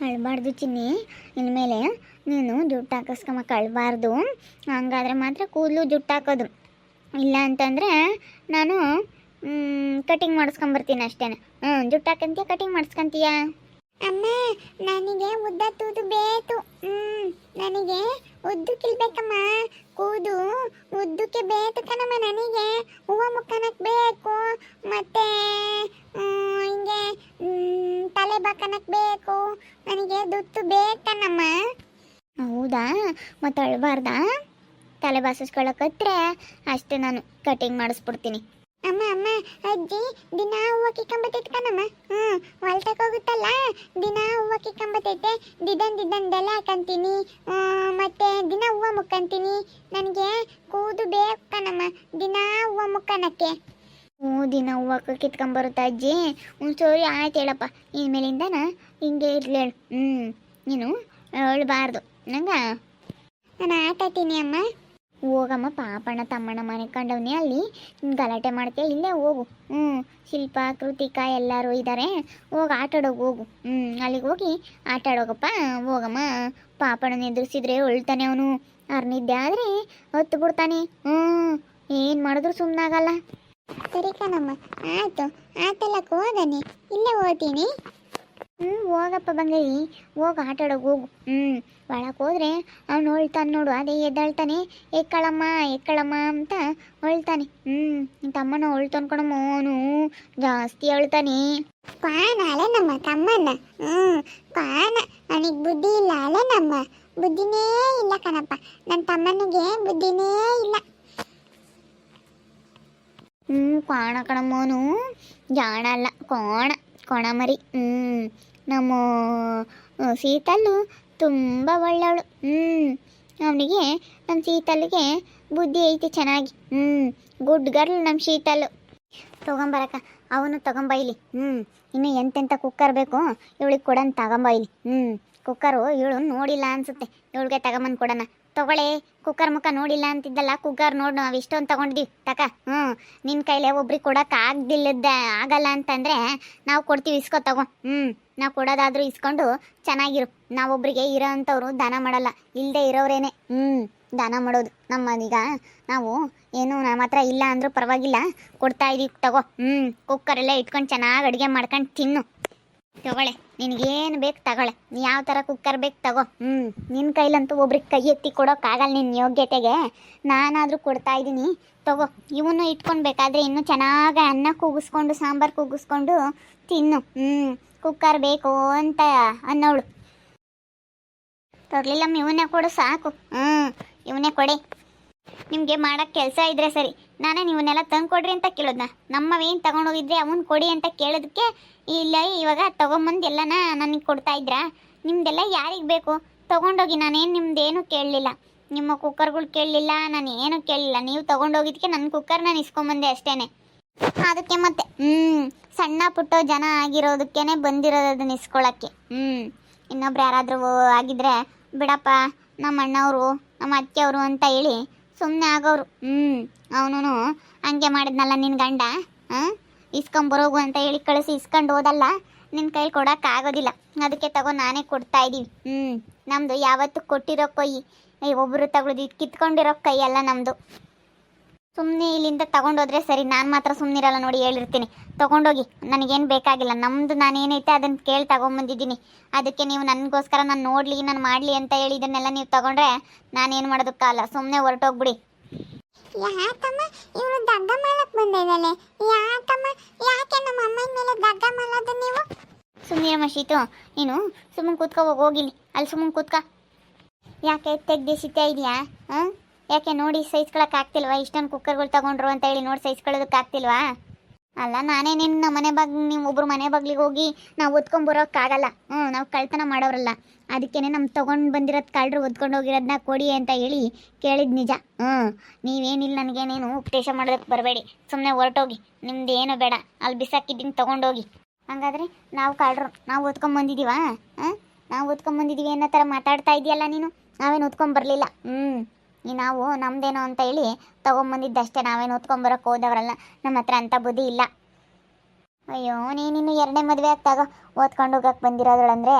ಅಳ್ಬಾರ್ದು ಚಿನ್ನಿ. ಇನ್ಮೇಲೆ ನೀನು ಜುಟ್ಟು ಹಾಕಿಸ್ಕೊಂಬ ಅಳ್ಬಾರ್ದು. ಹಂಗಾದ್ರೆ ಮಾತ್ರ ಕೂದಲು ಜುಟ್ಟು ಹಾಕೋದು. ಇಲ್ಲ ಅಂತಂದರೆ ನಾನು ಕಟಿಂಗ್ ಮಾಡಿಸ್ಕೊಂಬರ್ತೀನಿ ಅಷ್ಟೇ. ಜುಟ್ಟು ಹಾಕಂತೀಯ ಕಟಿಂಗ್ ಮಾಡಿಸ್ಕೊಂತೀಯ? ಅಮ್ಮ ನನಗೆ ಉದ್ದತ್ತೂದು ಬೇಕು. ನನಗೆ ಉದ್ದಕ್ಕಿಲ್ಬೇಕಮ್ಮ. ಕೂದು ಉದ್ದಕ್ಕೆ ಬೇಕು ಕಣಮ್ಮ. ನನಗೆ ಹೂವು ಮುಕ್ಕನಕ್ಕೆ ಬೇಕು, ಮತ್ತೆ ಹಿಂಗೆ ತಲೆ ಬಾಕನಕ್ಕೆ ಬೇಕು. ನನಗೆ ದುತ್ತು ಬೇಕನ್ನಮ್ಮ. ಹೌದಾ, ಮತ್ತೆ ಅಳ್ಬಾರ್ದಾ? ತಲೆ ಬಾಸಿಸ್ಕೊಳ್ಳೋಕತ್ರೆ ಅಷ್ಟೇ, ನಾನು ಕಟಿಂಗ್ ಮಾಡಿಸ್ಬಿಡ್ತೀನಿ. ಅಮ್ಮ ಅಮ್ಮ ಅಜ್ಜಿ ದಿನ ಹೂವು ಕಿಕ್ಕಂಬತ್ತೈತೆ ಕಣಮ್ಮ. ಹೊಲ್ತಕ್ಕೆ ಹೋಗುತ್ತಲ್ಲ, ದಿನ ಹೂವು ಕಿಕ್ಕಂಬತ್ತೈತೆ. ದಿದಂದೆಲ್ಲ ಹಾಕಂತೀನಿ, ಮತ್ತೆ ದಿನ ಹೂವು ಮುಕ್ಕಂತೀನಿ. ನನಗೆ ಕೂದು ಬೇಕು ಕಣಮ್ಮ, ದಿನ ಹೂವು ಮುಕ್ಕನಕ್ಕೆ. ದಿನ ಹೂವು ಕಿತ್ಕೊಂಬರುತ್ತಾ ಅಜ್ಜಿ? ಸರಿ ಆಯ್ತು ಹೇಳಪ್ಪ, ಇನ್ಮೇಲಿಂದನ ಹಿಂಗೆ ಇರ್ಲಿ ಹೇಳು. ನೀನು ಅಳ್ಬಾರ್ದು ನಂಗೆ. ನಾನು ಆಟಾಡ್ತೀನಿ ಅಮ್ಮ. ಹೋಗಮ್ಮ, ಪಾಪಣ್ಣ ತಮ್ಮಣ್ಣ ಮನೆ ಕಂಡವ್ನಿ, ಅಲ್ಲಿ ಗಲಾಟೆ ಮಾಡ್ತೀಯ, ಇಲ್ಲೇ ಹೋಗು. ಶಿಲ್ಪ ಕೃತಿಕಾ ಎಲ್ಲರೂ ಇದ್ದಾರೆ, ಹೋಗಿ ಆಟಾಡೋಗಿ ಹೋಗು. ಅಲ್ಲಿಗೆ ಹೋಗಿ ಆಟಾಡೋಗಪ್ಪ. ಹೋಗಮ್ಮ, ಪಾಪಣ್ಣನ ಎದುರಿಸಿದ್ರೆ ಅಳ್ತಾನೆ ಅವನು. ಅರ್ನಿದ್ದೆ ಆದರೆ ಹೊತ್ತು ಬಿಡ್ತಾನೆ. ಏನು ಮಾಡಿದ್ರು ಸುಮ್ಮನಾಗಲ್ಲ. ಸರಿ ಕಣಮ್ಮ, ಆಯ್ತು. ಆಟೆಲ್ಲಕ್ಕೆ ಹೋಗನೆ, ಇಲ್ಲೇ ಓದ್ತೀನಿ. ಹೋಗಪ್ಪ ಬಂಗೈ, ಹೋಗಿ ಆಟಾಡೋಗಿ ಹೋಗು. ಒಳಕ್ಕೆ ಹೋದ್ರೆ ಅವ್ನು ಹೊಳ್ತಾನೆ ನೋಡು, ಅದೇ ಎದ್ದಾಳ್ತಾನೆ, ಎಕ್ಕಳಮ್ಮ ಅಂತ ಹೊಳ್ತಾನೆ. ತಮ್ಮನ ಹೊಳ್ತಾನೆ ಕಣಮ್ಮ, ಅವನು ಜಾಸ್ತಿ ಅಳ್ತಾನೆ. ಪಾನ ಅಲೆ ನಮ್ಮ ತಮ್ಮನ. ಪಾನ ಅವನಿಗೆ ಬುದ್ಧಿ ಇಲ್ಲ ಅಲೆ ನಮ್ಮ. ಬುದ್ಧಿನೇ ಇಲ್ಲ ಕಣಪ್ಪ, ನನ್ನ ತಮ್ಮನಿಗೆ ಬುದ್ಧಿನೇ ಇಲ್ಲ. ಕೋಣ ಕಣಮ್ಮ, ಅವನು ಜಾಣ ಅಲ್ಲ, ಕೋಣ ಮರಿ. ನಮ್ಮ ಸೀತಲ್ಲು ತುಂಬ ಒಳ್ಳೆಯವಳು. ಅವನಿಗೆ, ನಮ್ಮ ಶೀತಲ್ಗೆ ಬುದ್ಧಿ ಐತಿ ಚೆನ್ನಾಗಿ. ಗುಡ್ ಗರ್ಲ್ ನಮ್ಮ ಶೀತಲ್ಲು. ತೊಗೊಂಬರಕ್ಕ, ಅವನು ತಗೊಂಬೈಲಿ. ಇನ್ನು ಎಂತೆಂಥ ಕುಕ್ಕರ್ ಬೇಕು ಇವಳಿಗೆ ಕೊಡೋಣ, ತಗೊಂಬೈಲಿ. ಕುಕ್ಕರು ಇವಳು ನೋಡಿಲ್ಲ ಅನ್ಸುತ್ತೆ, ಇವಳಿಗೆ ತಗೊಂಬಂದು ಕೊಡೋಣ. ತಗೊಳ್ಳೆ, ಕುಕ್ಕರ್ ಮುಖ ನೋಡಿಲ್ಲ ಅಂತಿದ್ದಲ್ಲ, ಕುಕ್ಕರ್ ನೋಡಿ ನಾವು ಇಷ್ಟೊಂದು ತಗೊಂಡಿದ್ದೀವಿ ತಕ. ನಿನ್ನ ಕೈಲೇ ಒಬ್ರಿಗೆ ಕೊಡೋಕೆ ಆಗಲ್ಲ ಅಂತಂದರೆ ನಾವು ಕೊಡ್ತೀವಿ, ಇಸ್ಕೊ ತಗೋ. ನಾವು ಕೊಡೋದಾದ್ರೂ ಇಸ್ಕೊಂಡು ಚೆನ್ನಾಗಿರು. ನಾವೊಬ್ರಿಗೆ ಇರೋ ಅಂಥವ್ರು ದಾನ ಮಾಡಲ್ಲ, ಇಲ್ಲದೆ ಇರೋರೇನೆ ದಾನ ಮಾಡೋದು. ನಮ್ಮನೀಗ ನಾವು ಏನು ನಮ್ಮ ಹತ್ರ ಇಲ್ಲ ಅಂದರೂ ಪರವಾಗಿಲ್ಲ, ಕೊಡ್ತಾ ಇದೀವಿ ತಗೋ. ಕುಕ್ಕರೆಲ್ಲ ಇಟ್ಕೊಂಡು ಚೆನ್ನಾಗಿ ಅಡುಗೆ ಮಾಡ್ಕೊಂಡು ತಿನ್ನು. ತಗೊಳ್ಳೆ, ನಿನಗೇನು ಬೇಕು ತಗೊಳ್ಳೆ, ಯಾವ ಥರ ಕುಕ್ಕರ್ ಬೇಕು ತಗೋ. ನಿನ್ನ ಕೈಲಂತೂ ಒಬ್ರಿಗೆ ಕೈ ಎತ್ತಿ ಕೊಡೋಕ್ಕಾಗಲ್ಲ ನಿನ್ನ ಯೋಗ್ಯತೆಗೆ, ನಾನಾದರೂ ಕೊಡ್ತಾ ಇದ್ದೀನಿ ತಗೋ. ಇವನು ಇಟ್ಕೊಳ್ಬೇಕಾದ್ರೆ ಇನ್ನೂ ಚೆನ್ನಾಗಿ ಅನ್ನ ಕೂಗಿಸ್ಕೊಂಡು ಸಾಂಬಾರು ಕೂಗಿಸ್ಕೊಂಡು ತಿನ್ನು. ಕುಕ್ಕರ್ ಬೇಕು ಅಂತ ಅನ್ನೋಳು. ತರಲಿಲ್ಲಮ್ಮ, ಇವನ್ನೇ ಕೊಡು ಸಾಕು. ಇವನ್ನೇ ಕೊಡೆ. ನಿಮಗೆ ಮಾಡೋಕ್ಕೆ ಕೆಲಸ ಇದ್ರೆ ಸರಿ, ನಾನೇ ನೀವನ್ನೆಲ್ಲ ತಂದು ಕೊಡ್ರಿ ಅಂತ ಕೇಳೋದನ್ನ. ನಮ್ಮವೇನು ತಗೊಂಡೋಗಿದ್ರೆ ಅವನು ಕೊಡಿ ಅಂತ ಕೇಳೋದಕ್ಕೆ ಇಲ್ಲ ಇವಾಗ ತೊಗೊಂಬಂದು ಎಲ್ಲನ ನನಗೆ ಕೊಡ್ತಾ ಇದ್ರಾ? ನಿಮ್ಮದೆಲ್ಲ ಯಾರಿಗೆ ಬೇಕು ತೊಗೊಂಡೋಗಿ. ನಾನೇನು ನಿಮ್ಮದೇನು ಕೇಳಲಿಲ್ಲ, ನಿಮ್ಮ ಕುಕ್ಕರ್ಗಳು ಕೇಳಲಿಲ್ಲ, ನಾನು ಏನು ಕೇಳಲಿಲ್ಲ. ನೀವು ತೊಗೊಂಡೋಗಿದ್ದಕ್ಕೆ ನನ್ನ ಕುಕ್ಕರ್ ನಾನು ಇಸ್ಕೊಂಬಂದೆ ಅಷ್ಟೇ. ಅದಕ್ಕೆ ಮತ್ತೆ ಸಣ್ಣ ಪುಟ್ಟ ಜನ ಆಗಿರೋದಕ್ಕೇ ಬಂದಿರೋದು ಅದನ್ನ ಇಸ್ಕೊಳ್ಳೋಕ್ಕೆ. ಇನ್ನೊಬ್ರು ಯಾರಾದರೂ ಆಗಿದ್ರೆ ಬಿಡಪ್ಪ, ನಮ್ಮ ಅಣ್ಣವರು ನಮ್ಮ ಅತ್ತೆಯವರು ಅಂತ ಹೇಳಿ ಸುಮ್ಮನೆ ಆಗೋರು. ಅವನು ಹಂಗೆ ಮಾಡಿದ್ನಲ್ಲ ನಿನ್ನ ಗಂಡ, ಇಸ್ಕೊಂಬರೋಗು ಅಂತ ಹೇಳಿ ಕಳಿಸಿ ಇಸ್ಕೊಂಡು ಹೋದಲ್ಲ, ನಿನ್ನ ಕೈ ಕೊಡೋಕ್ಕಾಗೋದಿಲ್ಲ. ಅದಕ್ಕೆ ತಗೋ, ನಾನೇ ಕೊಡ್ತಾ ಇದ್ದೀವಿ. ನಮ್ಮದು ಯಾವತ್ತೂ ಕೊಟ್ಟಿರೋ ಕೈ, ಒಬ್ಬರು ತಗೊಳ್ಳೋದು ಕಿತ್ಕೊಂಡಿರೋ ಕೈ ಅಲ್ಲ ನಮ್ಮದು. ಸುಮ್ಮನೆ ಇಲ್ಲಿಂದ ತಗೊಂಡೋದ್ರೆ ಸರಿ, ನಾನು ಮಾತ್ರ ಸುಮ್ಮನಿರಲ್ಲ ನೋಡಿ, ಹೇಳಿರ್ತೀನಿ. ತೊಗೊಂಡೋಗಿ, ನನಗೇನು ಬೇಕಾಗಿಲ್ಲ. ನಮ್ಮದು ನಾನೇನೈತೆ ಅದನ್ನು ಕೇಳಿ ತಗೊಂಬಂದಿದ್ದೀನಿ. ಅದಕ್ಕೆ ನೀವು ನನಗೋಸ್ಕರ ನಾನು ನೋಡಲಿ, ನಾನು ಮಾಡಲಿ ಅಂತ ಹೇಳಿ ಇದನ್ನೆಲ್ಲ ನೀವು ತಗೊಂಡ್ರೆ ನಾನೇನು ಮಾಡೋದಕ್ಕಾಗಲ್ಲ. ಸುಮ್ಮನೆ ಹೊರಟೋಗ್ಬಿಡಿ. ಯಾಕಮ್ಮ ಇವಳು ದಗ್ಗ ಮಾಡಕ್ಕೆ ಬಂದಿದ್ದಾಳೆ? ಯಾಕಮ್ಮ, ಯಾಕೆ ನಮ್ಮ ಅಮ್ಮನ ಮೇಲೆ ದಗ್ಗ ಮಾಡೋದು ನೀವು? ಸುಮ್ಮನಿರಮ್ಮ ಶೀತು, ನೀನು ಸುಮ್ಮನೆ ಕೂತ್ಕೋ, ಹೋಗಿಲಿ ಅಲ್ಲಿ ಸುಮ್ಮನೆ ಕೂತ್ಕ. ಯಾಕೆ ತೆಗ್ದಿಸಿತಾ ಇದೆಯಾ? ಯಾಕೆ ನೋಡಿ ಸೈಜ್ಕೊಳಕ್ಕೆ ಆಗ್ತಿಲ್ವಾ? ಇಷ್ಟೊಂದು ಕುಕ್ಕರ್ಗಳು ತಗೊಂಡ್ರು ಅಂತ ಹೇಳಿ ನೋಡಿ ಸೈಜ್ಕೊಳ್ಳೋದಕ್ಕೆ ಆಗ್ತಿಲ್ವಾ? ಅಲ್ಲ, ನಾನೇ ನಿನ್ನ ಮನೆ ನೀವು ಒಬ್ಬರು ಮನೆ ಬಾಗಿಲಿಗೆ ಹೋಗಿ ನಾವು ಒದ್ಕೊಂಬರೋಕ್ಕಾಗಲ್ಲ. ನಾವು ಕಳ್ತನ ಮಾಡೋರಲ್ಲ. ಅದಕ್ಕೇ ನಮ್ಮ ತೊಗೊಂಡು ಬಂದಿರೋದು ಕಳ್ಳರು ಒದ್ಕೊಂಡು ಹೋಗಿರೋದನ್ನ ಕೊಡಿ ಅಂತ ಹೇಳಿ ಕೇಳಿದ್ದು ನಿಜ. ನೀವೇನಿಲ್ಲ, ನನಗೇನೇನು ಉಪದೇಶ ಮಾಡೋದಕ್ಕೆ ಬರಬೇಡಿ. ಸುಮ್ಮನೆ ಹೊರಟೋಗಿ, ನಿಮ್ದು ಏನೋ ಬೇಡ, ಅಲ್ಲಿ ಬಿಸಾಕಿದ್ದೀನಿ ತೊಗೊಂಡೋಗಿ. ಹಾಗಾದರೆ ನಾವು ಕಳ್ಳರು, ನಾವು ಒದ್ಕೊಂಬಂದಿದ್ದೀವಾ? ನಾವು ಒದ್ಕೊಂಬಂದಿದ್ದೀವಿ ಅನ್ನೋ ಥರ ಮಾತಾಡ್ತಾ ಇದೆಯಲ್ಲ ನೀನು. ನಾವೇನು ಒದ್ಕೊಂಬರಲಿಲ್ಲ. ನಾವು ನಮ್ಮದೇನೋ ಅಂತ ಹೇಳಿ ತೊಗೊಂಬಂದಿದ್ದಷ್ಟೇ, ನಾವೇನು ಓದ್ಕೊಂಬರೋಕೆ ಹೋದವರಲ್ಲ. ನಮ್ಮ ಹತ್ರ ಅಂಥ ಬುದ್ಧಿ ಇಲ್ಲ. ಅಯ್ಯೋ, ನೀನಿನ್ನು ಎರಡನೇ ಮದುವೆ ಆಗ್ತಾಗ ಓದ್ಕೊಂಡು ಹೋಗಕ್ಕೆ ಬಂದಿರೋದಳಂದರೆ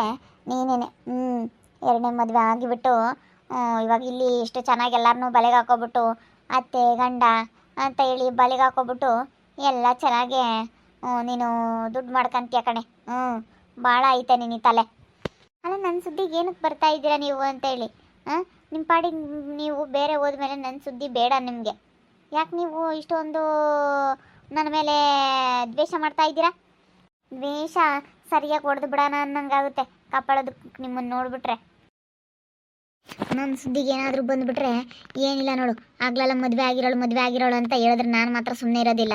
ನೀನೇನೆ. ಎರಡನೇ ಮದುವೆ ಆಗಿಬಿಟ್ಟು ಇವಾಗ ಇಲ್ಲಿ ಇಷ್ಟು ಚೆನ್ನಾಗಿ ಎಲ್ಲರನ್ನೂ ಬಲೆಗೆ ಹಾಕೋಬಿಟ್ಟು ಅತ್ತೆ ಗಂಡ ಅಂತ ಹೇಳಿ ಬಲೆಗೆ ಹಾಕೋಬಿಟ್ಟು ಎಲ್ಲ ಚೆನ್ನಾಗಿ ನೀನು ದುಡ್ಡು ಮಾಡ್ಕೊಂತೀಯ ಕಣೆ. ಭಾಳ ಐತೆ ನಿನ್ನ ತಲೆ. ಅಲ್ಲ, ನನ್ನ ಸುದ್ದಿಗೆ ಏನಕ್ಕೆ ಬರ್ತಾ ಇದ್ದೀರಾ ನೀವು ಅಂತೇಳಿ? ನಿಮ್ಮ ಪಾಡಿಗೆ ನೀವು ಬೇರೆ ಹೋದ್ಮೇಲೆ ನನ್ನ ಸುದ್ದಿ ಬೇಡ ನಿಮಗೆ. ಯಾಕೆ ನೀವು ಇಷ್ಟೊಂದು ನನ್ನ ಮೇಲೆ ದ್ವೇಷ ಮಾಡ್ತಾ ಇದ್ದೀರಾ? ದ್ವೇಷ ಸರಿಯಾಗಿ ಹೊಡೆದು ಬಿಡೋಣ ಅನ್ನಂಗಾಗುತ್ತೆ ಕಾಪಾಡೋದಕ್ಕೆ ನಿಮ್ಮನ್ನು ನೋಡಿಬಿಟ್ರೆ. ನನ್ನ ಸುದ್ದಿಗೆ ಏನಾದರೂ ಬಂದುಬಿಟ್ರೆ ಏನಿಲ್ಲ ನೋಡು, ಆಗ್ಲೆಲ್ಲ ಮದುವೆ ಆಗಿರೋಳು ಅಂತ ಹೇಳಿದ್ರೆ ನಾನು ಮಾತ್ರ ಸುಮ್ಮನೆ ಇರೋದಿಲ್ಲ.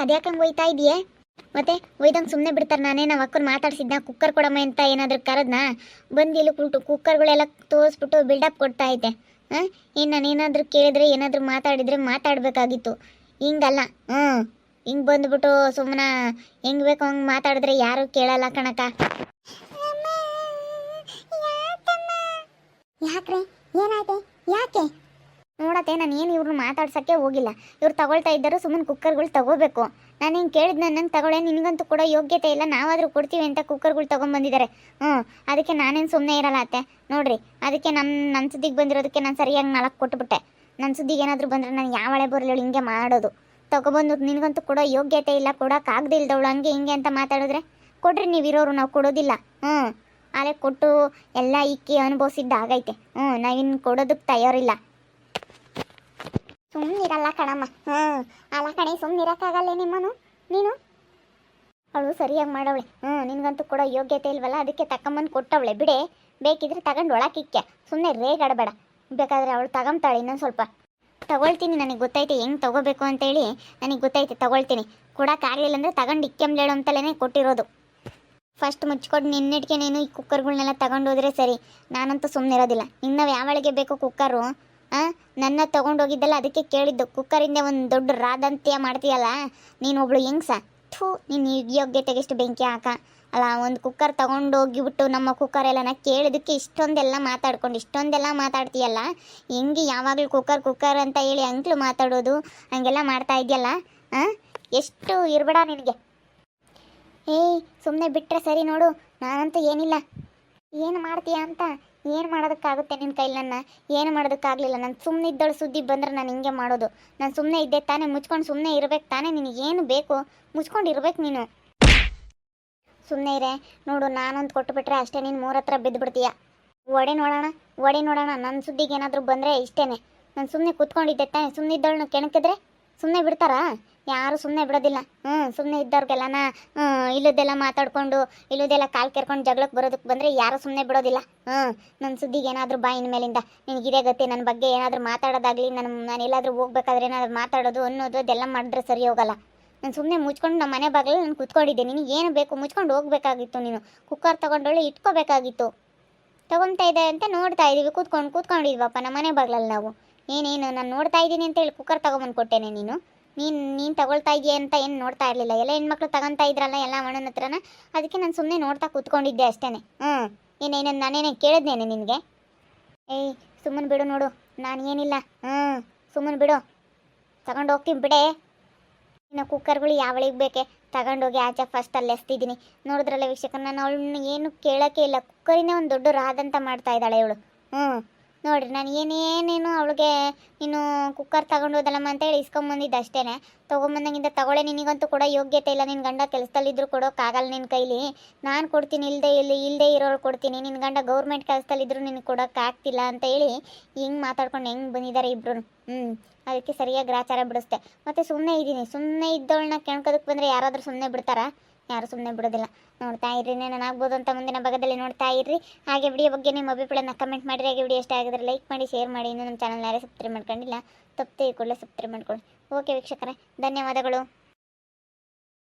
ಅದ್ಯಾಕಂಗೆ ಒಯ್ತಾ ಇದೆಯೇ? ಮತ್ತೆ ಒಯ್ದಂಗೆ ಸುಮ್ಮನೆ ಬಿಡ್ತಾರೆ? ನಾವು ಅಕ್ಕನ ಮಾತಾಡ್ಸಿದ್ನ ಕುಕ್ಕರ್ ಕೊಡಮ್ಮ ಅಂತ ಏನಾದರೂ ಕರೆದ್ನ? ಬಂದು ಇಲ್ಲಿ ಕುಕ್ಕರ್ಗಳೆಲ್ಲ ತೋರಿಸ್ಬಿಟ್ಟು ಬಿಲ್ಡಪ್ ಕೊಡ್ತಾ ಐತೆ. ಇನ್ನು ನಾನೇನಾದರೂ ಕೇಳಿದ್ರೆ ಏನಾದರೂ ಮಾತಾಡಿದರೆ ಮಾತಾಡಬೇಕಾಗಿತ್ತು. ಹಿಂಗಲ್ಲ. ಹಿಂಗೆ ಬಂದುಬಿಟ್ಟು ಸುಮ್ಮನೆ ಹೆಂಗೆ ಬೇಕೋ ಹಂಗೆ ಮಾತಾಡಿದ್ರೆ ಯಾರೂ ಕೇಳಲ್ಲ ಕಣಕ. ಯಾಕ್ರೆ ಏನಾಯ್ತೆ? ಯಾಕೆ ನೋಡತ್ತೆ, ನಾನು ಏನು ಇವ್ರನ್ನ ಮಾತಾಡ್ಸೋಕ್ಕೆ ಹೋಗಿಲ್ಲ. ಇವ್ರು ತಗೊಳ್ತಾ ಇದ್ದರು ಸುಮ್ಮನೆ ಕುಕ್ಕರ್ಗಳು ತಗೋಬೇಕು. ನಾನು ಹಿಂಗೆ ಕೇಳಿದ್ ನಂಗೆ ತಗೊಳ್ಳೆ, ನಿನಗಂತೂ ಕೂಡ ಯೋಗ್ಯತೆ ಇಲ್ಲ, ನಾವಾದರೂ ಕೊಡ್ತೀವಿ ಅಂತ ಕುಕ್ಕರ್ಗಳು ತೊಗೊಂಬಂದಿದ್ದಾರೆ. ಅದಕ್ಕೆ ನಾನೇನು ಸುಮ್ಮನೆ ಇರಲ್ಲ ಅತ್ತೆ. ನೋಡ್ರಿ, ಅದಕ್ಕೆ ನನ್ನ ಸುದ್ದಿಗೆ ಬಂದಿರೋದಕ್ಕೆ ನಾನು ಸರಿಯಾಗಿ 4 ಕೊಟ್ಬಿಟ್ಟೆ. ನನ್ನ ಸುದ್ದಿಗೆ ಏನಾದರೂ ಬಂದರೆ ನಾನು ಯಾವಳೆ ಬರಲಿ ಹಿಂಗೆ ಮಾಡೋದು. ತಗೊಬಂದು ನಿನಗಂತೂ ಕೂಡ ಯೋಗ್ಯತೆ ಇಲ್ಲ, ಕೊಡೋಕ್ಕಾಗದೇ ಇಲ್ದವಳು ಹಂಗೆ ಹಿಂಗೆ ಅಂತ ಮಾತಾಡಿದ್ರೆ ಕೊಡ್ರಿ, ನೀವು ಇರೋರು, ನಾವು ಕೊಡೋದಿಲ್ಲ. ಅಲ್ಲೇ ಕೊಟ್ಟು ಎಲ್ಲ ಇಕ್ಕಿ ಅನುಭವಿಸಿದ್ದಾಗೈತೆ. ನಾವಿನ್ನು ಕೊಡೋದಕ್ಕೆ ತಯಾರಿಲ್ಲ. ಸುಮ್ಮನಿರಲ್ಲ ಕಣಮ್ಮ. ಅಲ್ಲ ಕಣೆ, ಸುಮ್ಮನಿರಕ್ಕಾಗಲ್ಲ ನೀನು. ಅವಳು ಸರಿಯಾಗಿ ಮಾಡವಳೆ. ನಿನಗಂತೂ ಕೂಡ ಯೋಗ್ಯತೆ ಇಲ್ವಲ್ಲ, ಅದಕ್ಕೆ ತಗೊಂಬಂದು ಕೊಟ್ಟವಳೆ. ಬಿಡೆ, ಬೇಕಿದ್ರೆ ತಗೊಂಡು ಒಳಕಿಕ್ಕೆ, ಸುಮ್ಮನೆ ರೇಗಾಡಬೇಡ. ಬೇಕಾದರೆ ಅವಳು ತಗೊಂತಾಳೆ. ಇನ್ನೊಂದು ಸ್ವಲ್ಪ ತಗೊಳ್ತೀನಿ, ನನಗೆ ಗೊತ್ತೈತೆ ಹೆಂಗೆ ತಗೋಬೇಕು ಅಂತೇಳಿ ನನಗೆ ಗೊತ್ತೈತೆ, ತಗೊಳ್ತೀನಿ. ಕೊಡೋಕ್ಕಾಗಲಿಲ್ಲ ಅಂದರೆ ತಗೊಂಡು ಇಕ್ಕೆಂಬ್ಲೇಳು ಅಂತಲೇ ಕೊಟ್ಟಿರೋದು. ಫಸ್ಟ್ ಮುಚ್ಕೊಂಡು ನಿನ್ನಿಟ್ಕೆ ನೀನು ಈ ಕುಕ್ಕರ್ಗಳನ್ನೆಲ್ಲ ತಗೊಂಡೋದ್ರೆ ಸರಿ. ನಾನಂತೂ ಸುಮ್ಮನೆ ಇರೋದಿಲ್ಲ. ಇನ್ನವು ಯಾವಳಿಗೆ ಬೇಕು ಕುಕ್ಕರು? ನನ್ನ ತೊಗೊಂಡೋಗಿದ್ದಲ್ಲ, ಅದಕ್ಕೆ ಕೇಳಿದ್ದು. ಕುಕ್ಕರಿಂದ ಒಂದು ದೊಡ್ಡ ರಾದಂತ್ಯ ಮಾಡ್ತೀಯಲ್ಲ ನೀನು, ಒಬ್ಳು ಹೆಂಗ್ಸ. ನೀನು ಯೋಗ್ಯತೆಗೆ ಎಷ್ಟು ಬೆಂಕಿ ಹಾಕ ಅಲ್ಲ. ಒಂದು ಕುಕ್ಕರ್ ತೊಗೊಂಡೋಗಿಬಿಟ್ಟು ನಮ್ಮ ಕುಕ್ಕರೆಲ್ಲ ಕೇಳಿದಕ್ಕೆ ಇಷ್ಟೊಂದೆಲ್ಲ ಮಾತಾಡ್ತೀಯಲ್ಲ. ಹೆಂಗೆ ಯಾವಾಗಲೂ ಕುಕ್ಕರ್ ಅಂತ ಹೇಳಿ ಅಂಕ್ಲು ಮಾತಾಡೋದು ಹಂಗೆಲ್ಲ ಮಾಡ್ತಾ ಇದೆಯಲ್ಲ. ಎಷ್ಟು ಇರಬೇಡ ನಿನಗೆ. ಸುಮ್ಮನೆ ಬಿಟ್ಟರೆ ಸರಿ ನೋಡು. ನಾನಂತೂ ಏನಿಲ್ಲ. ಏನು ಮಾಡ್ತೀಯ ಅಂತ ಏನು ಮಾಡೋದಕ್ಕಾಗುತ್ತೆ ನಿನ್ನ ಕೈಲಿ? ನನ್ನ ಏನು ಮಾಡೋದಕ್ಕಾಗಲಿಲ್ಲ. ನಾನು ಸುಮ್ಮನೆ ಇದ್ದಳು ಸುದ್ದಿ ಬಂದರೆ ನಾನು ಹಿಂಗೆ ಮಾಡೋದು. ನಾನು ಸುಮ್ಮನೆ ಇದ್ದೆ ತಾನೇ, ಮುಚ್ಕೊಂಡು ಸುಮ್ಮನೆ ಇರಬೇಕು ತಾನೇ. ನಿನಗೇನು ಬೇಕು ಮುಚ್ಕೊಂಡು ಇರ್ಬೇಕು ನೀನು. ಸುಮ್ಮನೆ ಇರೇ ನೋಡು. ನಾನೊಂದು ಕೊಟ್ಟುಬಿಟ್ರೆ ಅಷ್ಟೇ, ನೀನು 3 ಹತ್ರ ಬಿದ್ದುಬಿಡ್ತೀಯ. ಒಡೆ ನೋಡೋಣ. ನನ್ನ ಸುದ್ದಿಗೆ ಏನಾದರೂ ಬಂದರೆ ಇಷ್ಟೇ. ನಾನು ಸುಮ್ಮನೆ ಕೂತ್ಕೊಂಡಿದ್ದೆ ತಾನೇ. ಸುಮ್ಮನೆ ಇದ್ದವಳನ್ನ ಕೆಣಕಿದ್ರೆ ಸುಮ್ಮನೆ ಬಿಡ್ತಾರಾ? ಯಾರು ಸುಮ್ಮನೆ ಬಿಡೋದಿಲ್ಲ. ಸುಮ್ಮನೆ ಇದ್ದವ್ರಿಗೆಲ್ಲನ ಇಲ್ಲದೆಲ್ಲ ಮಾತಾಡ್ಕೊಂಡು ಇಲ್ಲದೆಲ್ಲ ಕಾಲು ಕೆರ್ಕೊಂಡು ಜಗಳಕ್ಕೆ ಬರೋದಕ್ಕೆ ಬಂದರೆ ಯಾರು ಸುಮ್ಮನೆ ಬಿಡೋದಿಲ್ಲ. ನನ್ನ ಸುದ್ದಿಗೆ ಏನಾದರೂ ಬಾಯಿನ ಮೇಲಿಂದ ನಿನಗಿದೇ ಗತಿ, ನನ್ನ ಬಗ್ಗೆ ಏನಾದರೂ ಮಾತಾಡೋದಾಗಲಿ, ನಾನು ಎಲ್ಲಾದರೂ ಹೋಗ್ಬೇಕಾದ್ರೆ ಏನಾದರೂ ಮಾತಾಡೋದು ಅನ್ನೋದು ಅದೆಲ್ಲ ಮಾಡಿದ್ರೆ ಸರಿ ಹೋಗಲ್ಲ. ನಾನು ಸುಮ್ಮನೆ ಮುಚ್ಕೊಂಡು ನಮ್ಮ ಮನೆ ಬಾಗಿಲಲ್ಲಿ ನಾನು ಕೂತ್ಕೊಂಡಿದ್ದೆ. ನಿನಗೆ ಏನು ಬೇಕು ಮುಚ್ಕೊಂಡು ಹೋಗ್ಬೇಕಾಗಿತ್ತು. ನೀನು ಕುಕ್ಕರ್ ತೊಗೊಂಡೋಳು ಇಟ್ಕೋಬೇಕಾಗಿತ್ತು. ತೊಗೊತಾ ಇದೆ ಅಂತ ನೋಡ್ತಾ ಇದ್ದೀವಿ, ಕೂತ್ಕೊಂಡಿದ್ವಪ್ಪ ನಮ್ಮ ಮನೆ ಬಾಗಿಲಲ್ಲಿ ನಾವು. ಏನೇನು ನಾನು ನೋಡ್ತಾ ಇದ್ದೀನಿ ಅಂತೇಳಿ ಕುಕ್ಕರ್ ತೊಗೊಂಬಂದು ಕೊಟ್ಟೇನೆ. ನೀನು ತಗೊಳ್ತಾ ಇದೆಯಾ ಅಂತ ಏನು ನೋಡ್ತಾ ಇರಲಿಲ್ಲ. ಎಲ್ಲ ಹೆಣ್ಮಕ್ಳು ತಗೊತಾ ಇದ್ರಲ್ಲ ಎಲ್ಲ ಅಣ್ಣನ ಹತ್ರನ, ಅದಕ್ಕೆ ನಾನು ಸುಮ್ಮನೆ ನೋಡ್ತಾ ಕೂತ್ಕೊಂಡಿದ್ದೆ ಅಷ್ಟೇ. ನಾನೇನೇ ಕೇಳಿದ್ನೇನೆ ನಿನಗೆ? ಸುಮ್ಮನೆ ಬಿಡು ನೋಡು, ನಾನು ಏನಿಲ್ಲ. ಸುಮ್ಮನೆ ಬಿಡು, ತಗೊಂಡು ಹೋಗ್ತೀನಿ ಬಿಡೆ. ಇನ್ನು ಕುಕ್ಕರ್ಗಳು ಯಾವಳಿಗೆ ಬೇಕೆ? ತಗೊಂಡೋಗಿ ಆಚೆ ಫಸ್ಟ್ ಅಲ್ಲಿ ಎಸ್ತಿದ್ದೀನಿ. ನೋಡಿದ್ರಲ್ಲ ವೀಕ್ಷಕ, ನಾನು ಅವಳನ್ನ ಏನು ಕೇಳೋಕ್ಕೆ ಇಲ್ಲ. ಕುಕ್ಕರಿನೇ ಒಂದು ದೊಡ್ಡ ರಾದಂತ ಮಾಡ್ತಾ ಇದ್ದಾಳೆ ಇವಳು. ನೋಡಿರಿ, ನಾನು ಏನೇನೇನು ಅವಳಿಗೆ ನೀನು ಕುಕ್ಕರ್ ತಗೊಂಡೋದಲ್ಲಮ್ಮ ಅಂತೇಳಿ ಇಸ್ಕೊಂಬಂದಿದ್ದು ಅಷ್ಟೇ. ತೊಗೊಂಬಂದಂಗಿಂದ ತಗೊಳ್ಳೆ. ನಿನಗಂತೂ ಕೂಡ ಯೋಗ್ಯತೆ ಇಲ್ಲ. ನಿನ್ನ ಗಂಡ ಕೆಲಸದಲ್ಲಿದ್ದರೂ ಕೊಡೋಕ್ಕಾಗಲ್ಲ ನಿನ್ನ ಕೈಲಿ. ನಾನು ಕೊಡ್ತೀನಿ, ಇಲ್ಲದೆ ಇರೋರು ಕೊಡ್ತೀನಿ. ನಿನ್ನ ಗಂಡ ಗೌರ್ಮೆಂಟ್ ಕೆಲಸದಲ್ಲಿದ್ದರೂ ನಿನಗೆ ಕೊಡೋಕ್ಕಾಗ್ತಿಲ್ಲ ಅಂತ ಹೇಳಿ ಹಿಂಗೆ ಮಾತಾಡ್ಕೊಂಡು ಹೆಂಗೆ ಬಂದಿದ್ದಾರೆ ಇಬ್ಬರು. ಅದಕ್ಕೆ ಸರಿಯಾಗಿ ಗ್ರಾಚಾರ ಬಿಡಿಸ್ದೆ. ಮತ್ತು ಸುಮ್ಮನೆ ಇದ್ದೀನಿ. ಸುಮ್ಮನೆ ಇದ್ದವಳನ್ನ ಕೆಣ್ಕೋದಕ್ಕೆ ಬಂದರೆ ಯಾರಾದರೂ ಸುಮ್ಮನೆ ಬಿಡ್ತಾರಾ? ಯಾರು ಸುಮ್ಮನೆ ಬಿಡೋದಿಲ್ಲ. ನೋಡ್ತಾ ಇರ್ರಿ, ಏನಾಗ್ಬೋದು ಅಂತ ಮುಂದಿನ ಭಾಗದಲ್ಲಿ ನೋಡ್ತಾ ಇರ್ರಿ. ಹಾಗೆ ವಿಡಿಯೋ ಬಗ್ಗೆ ನಿಮ್ಮ ಅಭಿಪ್ರಾಯನ ಕಮೆಂಟ್ ಮಾಡಿರಿ. ಹಾಗೆ ವಿಡಿಯೋ ಇಷ್ಟ ಆಗಿದ್ರೆ ಲೈಕ್ ಮಾಡಿ, ಶೇರ್ ಮಾಡಿ. ಇನ್ನೂ ನಮ್ಮ ಚಾನಲ್ ಯಾರೇ ಸಬ್ಸ್ಕ್ರೈಬ್ ಮಾಡ್ಕೊಂಡಿಲ್ಲ, ತಪ್ಪದೆ ಕೂಡಲೇ ಸಬ್ಸ್ಕ್ರೈಬ್ ಮಾಡ್ಕೊಳ್ಳಿ. ಓಕೆ ವೀಕ್ಷಕರೇ, ಧನ್ಯವಾದಗಳು.